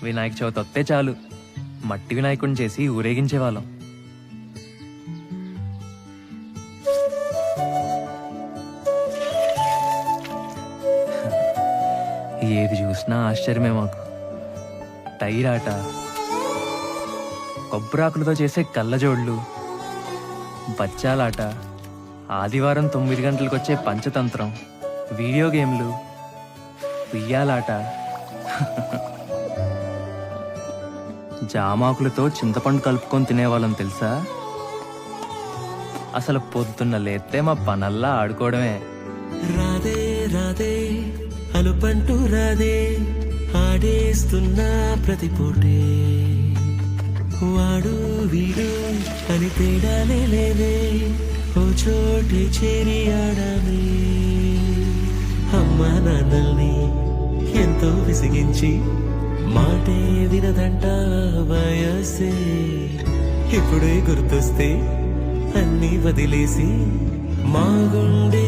వినాయక చవితి వస్తే చాలు మట్టి వినాయకుడిని చేసి ఊరేగించేవాళ్ళం. ఏది చూసినా ఆశ్చర్యమే మాకు. టైర్ ఆట, కొబ్బరాకులతో చేసే కళ్ళజోళ్ళు, బచ్చాలాట, ఆదివారం 9 గంటలకు వచ్చే పంచతంత్రం, వీడియో గేమ్లు, ఉయ్యాలాట, జామాకులతో చింతపండు కలుపుకొని తినేవాళ్ళం తెలుసా. అసలు పొద్దున్న లేస్తే మా పనల్లా ఆడుకోవడమే. రాదే రాదే అలుపంటూ రాదే ఆడేస్తున్నా ప్రతి పూటే, వాడు వీడు అని తేడాలే లేవే, ఓ చోటే చేరి ఆడామే. అమ్మా నాన్నల్ని ఎంతో విసిగించి మాటే వినదంట వయసే, ఇప్పుడే గుర్తొస్తే అన్నీ వదిలేసి మా గుండె